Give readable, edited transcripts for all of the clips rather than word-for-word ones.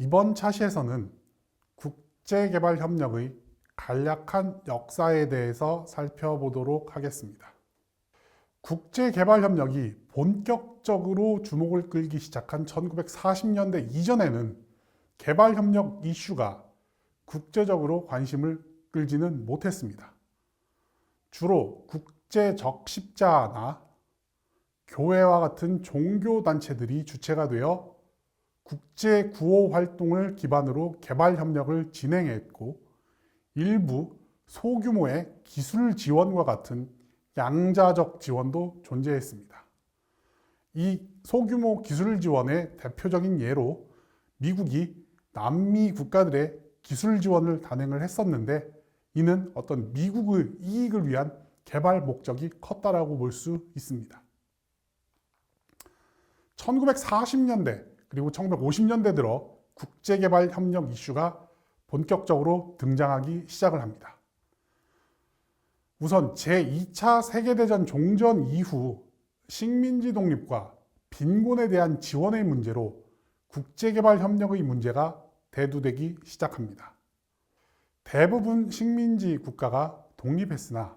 이번 차시에서는 국제개발협력의 간략한 역사에 대해서 살펴보도록 하겠습니다. 국제개발협력이 본격적으로 주목을 끌기 시작한 1940년대 이전에는 개발협력 이슈가 국제적으로 관심을 끌지는 못했습니다. 주로 국제적십자나 교회와 같은 종교단체들이 주체가 되어 국제구호 활동을 기반으로 개발협력을 진행했고, 일부 소규모의 기술 지원과 같은 양자적 지원도 존재했습니다. 이 소규모 기술 지원의 대표적인 예로 미국이 남미 국가들의 기술 지원을 단행을 했었는데, 이는 어떤 미국의 이익을 위한 개발 목적이 컸다라고 볼 수 있습니다. 1940년대 그리고 1950년대 들어 국제개발협력 이슈가 본격적으로 등장하기 시작을 합니다. 우선 제2차 세계대전 종전 이후 식민지 독립과 빈곤에 대한 지원의 문제로 국제개발협력의 문제가 대두되기 시작합니다. 대부분 식민지 국가가 독립했으나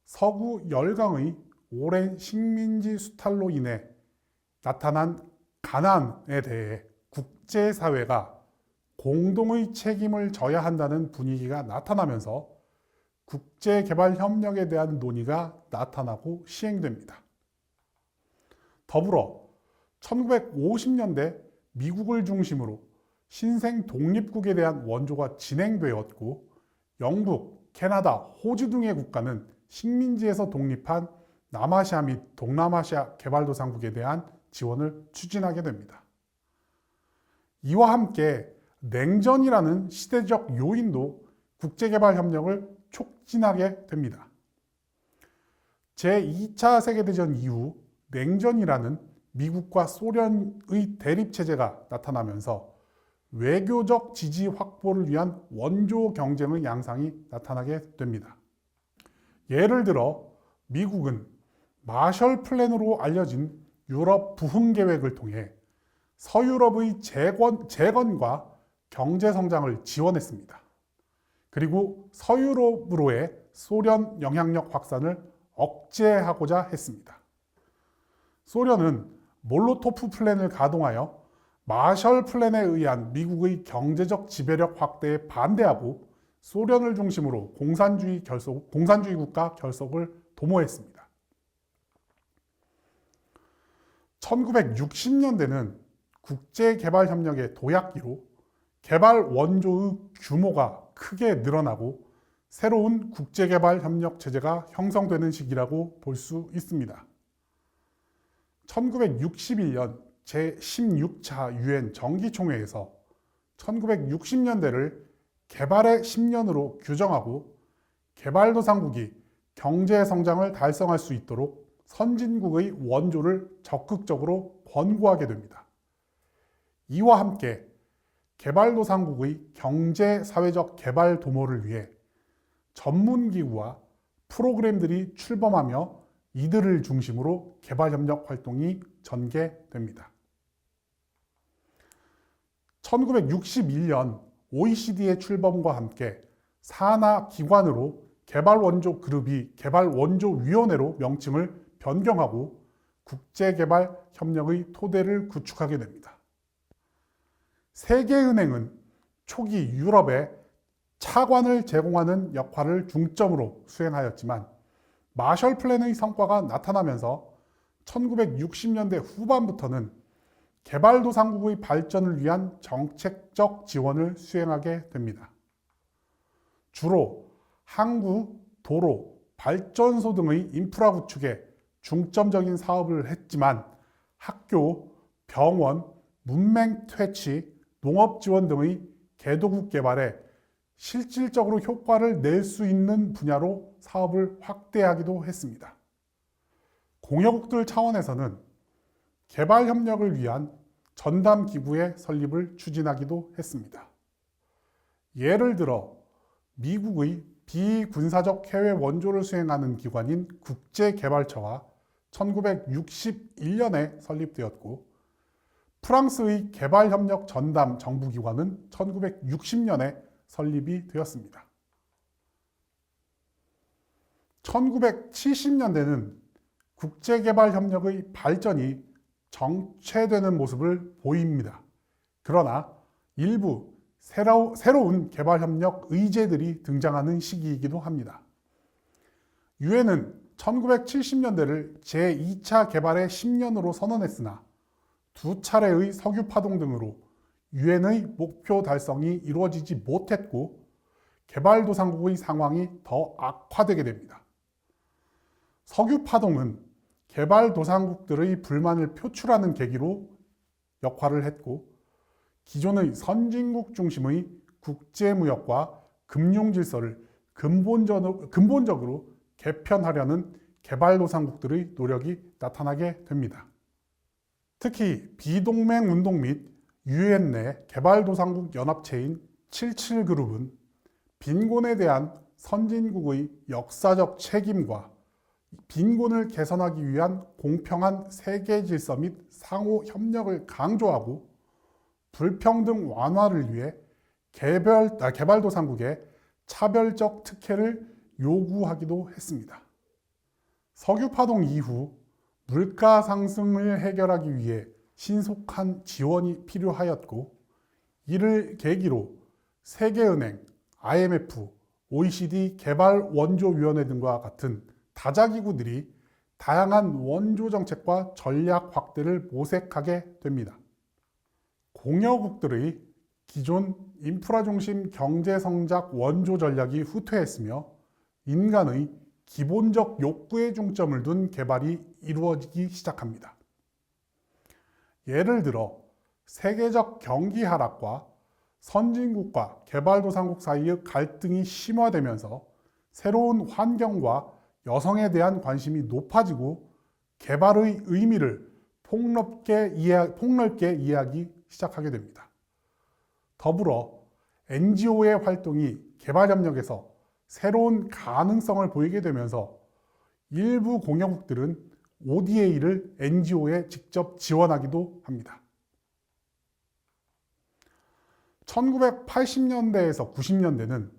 서구 열강의 오랜 식민지 수탈로 인해 나타난 가난에 대해 국제사회가 공동의 책임을 져야 한다는 분위기가 나타나면서 국제개발협력에 대한 논의가 나타나고 시행됩니다. 더불어 1950년대 미국을 중심으로 신생 독립국에 대한 원조가 진행되었고, 영국, 캐나다, 호주 등의 국가는 식민지에서 독립한 남아시아 및 동남아시아 개발도상국에 대한 지원을 추진하게 됩니다. 이와 함께 냉전이라는 시대적 요인도 국제개발협력을 촉진하게 됩니다. 제2차 세계대전 이후 냉전이라는 미국과 소련의 대립체제가 나타나면서 외교적 지지 확보를 위한 원조 경쟁의 양상이 나타나게 됩니다. 예를 들어 미국은 마셜 플랜으로 알려진 유럽 부흥 계획을 통해 서유럽의 재건과 경제 성장을 지원했습니다. 그리고 서유럽으로의 소련 영향력 확산을 억제하고자 했습니다. 소련은 몰로토프 플랜을 가동하여 마셜 플랜에 의한 미국의 경제적 지배력 확대에 반대하고 소련을 중심으로 공산주의 국가 결속을 도모했습니다. 1960년대는 국제개발협력의 도약기로 개발 원조의 규모가 크게 늘어나고 새로운 국제개발협력 체제가 형성되는 시기라고 볼 수 있습니다. 1961년 제16차 유엔 정기총회에서 1960년대를 개발의 10년으로 규정하고 개발도상국이 경제 성장을 달성할 수 있도록 선진국의 원조를 적극적으로 권고하게 됩니다. 이와 함께 개발도상국의 경제 사회적 개발 도모를 위해 전문기구와 프로그램들이 출범하며 이들을 중심으로 개발협력 활동이 전개됩니다. 1961년 OECD의 출범과 함께 산하 기관으로 개발원조 그룹이 개발원조위원회로 명칭을 변경하고 국제개발협력의 토대를 구축하게 됩니다. 세계은행은 초기 유럽에 차관을 제공하는 역할을 중점으로 수행하였지만 마셜 플랜의 성과가 나타나면서 1960년대 후반부터는 개발도상국의 발전을 위한 정책적 지원을 수행하게 됩니다. 주로 항구, 도로, 발전소 등의 인프라 구축에 중점적인 사업을 했지만 학교, 병원, 문맹 퇴치, 농업 지원 등의 개도국 개발에 실질적으로 효과를 낼 수 있는 분야로 사업을 확대하기도 했습니다. 공여국들 차원에서는 개발협력을 위한 전담기구의 설립을 추진하기도 했습니다. 예를 들어 미국의 비군사적 해외 원조를 수행하는 기관인 국제개발처가 1961년에 설립되었고, 프랑스의 개발협력 전담 정부기관은 1960년에 설립이 되었습니다. 1970년대는 국제개발협력의 발전이 정체되는 모습을 보입니다. 그러나 일부 새로운 개발협력 의제들이 등장하는 시기이기도 합니다. 유엔은 1970년대를 제2차 개발의 10년으로 선언했으나 두 차례의 석유 파동 등으로 유엔의 목표 달성이 이루어지지 못했고 개발도상국의 상황이 더 악화되게 됩니다. 석유 파동은 개발도상국들의 불만을 표출하는 계기로 역할을 했고 기존의 선진국 중심의 국제무역과 금융질서를 근본적으로 개편하려는 개발도상국들의 노력이 나타나게 됩니다. 특히 비동맹 운동 및 유엔 내 개발도상국 연합체인 77그룹은 빈곤에 대한 선진국의 역사적 책임과 빈곤을 개선하기 위한 공평한 세계 질서 및 상호 협력을 강조하고 불평등 완화를 위해 개발도상국의 차별적 특혜를 요구하기도 했습니다. 석유 파동 이후 물가 상승을 해결하기 위해 신속한 지원이 필요하였고 이를 계기로 세계은행, IMF, OECD 개발원조위원회 등과 같은 다자기구들이 다양한 원조 정책과 전략 확대를 모색하게 됩니다. 공여국들의 기존 인프라 중심 경제 성장 원조 전략이 후퇴했으며 인간의 기본적 욕구에 중점을 둔 개발이 이루어지기 시작합니다. 예를 들어 세계적 경기 하락과 선진국과 개발도상국 사이의 갈등이 심화되면서 새로운 환경과 여성에 대한 관심이 높아지고 개발의 의미를 폭넓게 이해하기 시작하게 됩니다. 더불어 NGO의 활동이 개발협력에서 새로운 가능성을 보이게 되면서 일부 공여국들은 ODA를 NGO에 직접 지원하기도 합니다. 1980년대에서 90년대는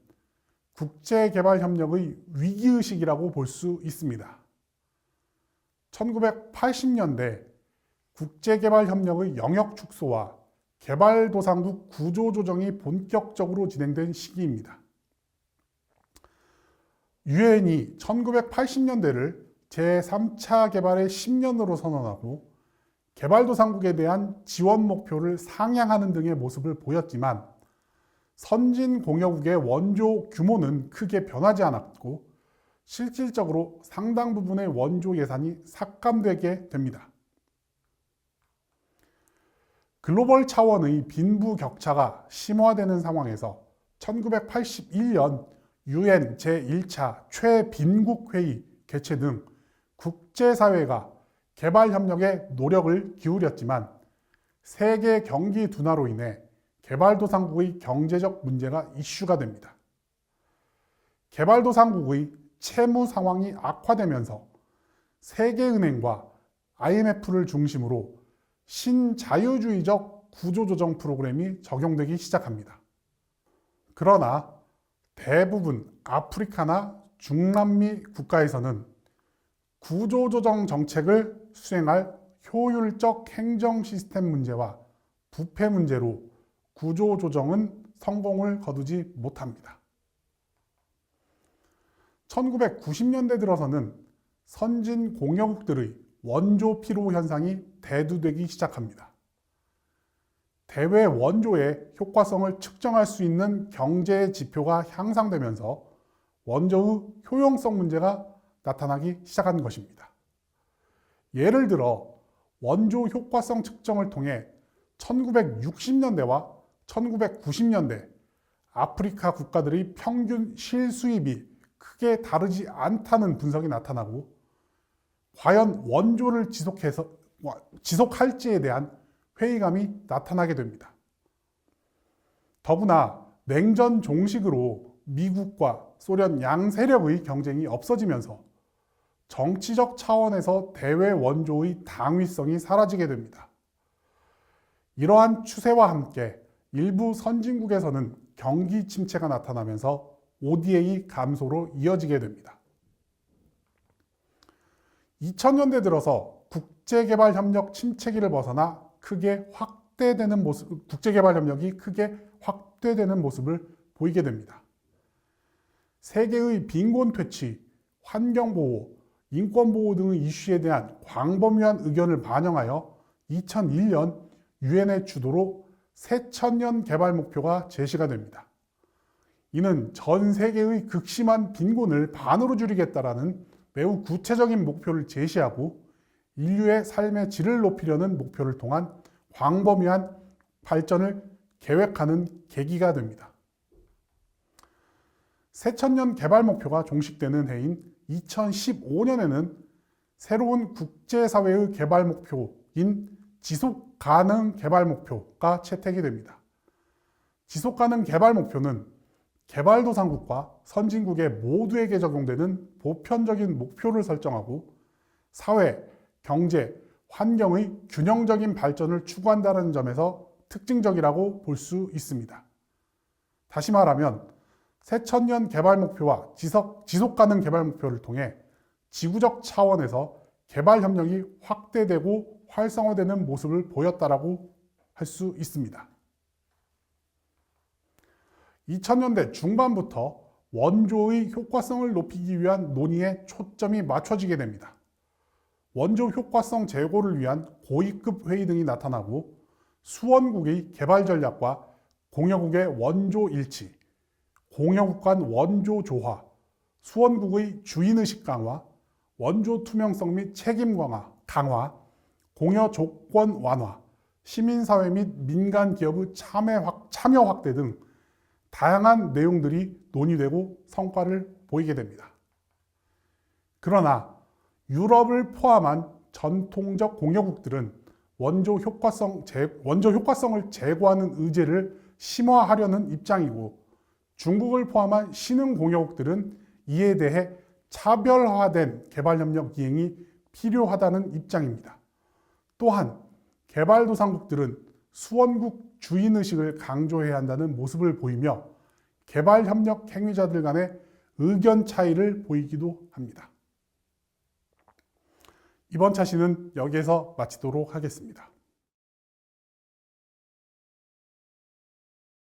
국제개발협력의 위기의식이라고 볼 수 있습니다. 1980년대 국제개발협력의 영역 축소와 개발도상국 구조조정이 본격적으로 진행된 시기입니다. 유엔이 1980년대를 제3차 개발의 10년으로 선언하고 개발도상국에 대한 지원 목표를 상향하는 등의 모습을 보였지만 선진 공여국의 원조 규모는 크게 변하지 않았고 실질적으로 상당 부분의 원조 예산이 삭감되게 됩니다. 글로벌 차원의 빈부 격차가 심화되는 상황에서 1981년 유엔 제1차 최빈국회의 개최 등 국제사회가 개발협력에 노력을 기울였지만 세계 경기 둔화로 인해 개발도상국의 경제적 문제가 이슈가 됩니다. 개발도상국의 채무 상황이 악화되면서 세계은행과 IMF를 중심으로 신자유주의적 구조조정 프로그램이 적용되기 시작합니다. 그러나 대부분 아프리카나 중남미 국가에서는 구조조정 정책을 수행할 효율적 행정 시스템 문제와 부패 문제로 구조조정은 성공을 거두지 못합니다. 1990년대 들어서는 선진 공여국들의 원조 피로 현상이 대두되기 시작합니다. 대외 원조의 효과성을 측정할 수 있는 경제 지표가 향상되면서 원조의 효용성 문제가 나타나기 시작한 것입니다. 예를 들어 원조 효과성 측정을 통해 1960년대와 1990년대 아프리카 국가들의 평균 실수입이 크게 다르지 않다는 분석이 나타나고 과연 원조를 지속할지에 대한 회의감이 나타나게 됩니다. 더구나 냉전 종식으로 미국과 소련 양 세력의 경쟁이 없어지면서 정치적 차원에서 대외 원조의 당위성이 사라지게 됩니다. 이러한 추세와 함께 일부 선진국에서는 경기 침체가 나타나면서 ODA 감소로 이어지게 됩니다. 2000년대 들어서 국제개발협력 침체기를 벗어나 국제개발협력이 크게 확대되는 모습을 보이게 됩니다. 세계의 빈곤 퇴치, 환경보호, 인권보호 등의 이슈에 대한 광범위한 의견을 반영하여 2001년 유엔의 주도로 새천년 개발 목표가 제시가 됩니다. 이는 전 세계의 극심한 빈곤을 반으로 줄이겠다라는 매우 구체적인 목표를 제시하고 인류의 삶의 질을 높이려는 목표를 통한 광범위한 발전을 계획하는 계기가 됩니다. 새천년 개발 목표가 종식되는 해인 2015년에는 새로운 국제사회의 개발 목표인 지속 가능 개발 목표가 채택이 됩니다. 지속 가능 개발 목표는 개발도상국과 선진국의 모두에게 적용되는 보편적인 목표를 설정하고 사회, 경제, 환경의 균형적인 발전을 추구한다는 점에서 특징적이라고 볼 수 있습니다. 다시 말하면 새천년 개발 목표와 지속 가능 개발 목표를 통해 지구적 차원에서 개발 협력이 확대되고 활성화되는 모습을 보였다라고 할 수 있습니다. 2000년대 중반부터 원조의 효과성을 높이기 위한 논의에 초점이 맞춰지게 됩니다. 원조 효과성 제고를 위한 고위급 회의 등이 나타나고 수원국의 개발 전략과 공여국의 원조 일치, 공여국 간 원조 조화, 수원국의 주인의식 강화, 원조 투명성 및 책임 강화, 공여 조건 완화, 시민사회 및 민간 기업의 참여 확대 등 다양한 내용들이 논의되고 성과를 보이게 됩니다. 그러나 유럽을 포함한 전통적 공여국들은 원조 효과성을 제고하는 의제를 심화하려는 입장이고 중국을 포함한 신흥 공여국들은 이에 대해 차별화된 개발협력 이행이 필요하다는 입장입니다. 또한 개발도상국들은 수원국 주인의식을 강조해야 한다는 모습을 보이며 개발협력 행위자들 간의 의견 차이를 보이기도 합니다. 이번 차시는 여기에서 마치도록 하겠습니다.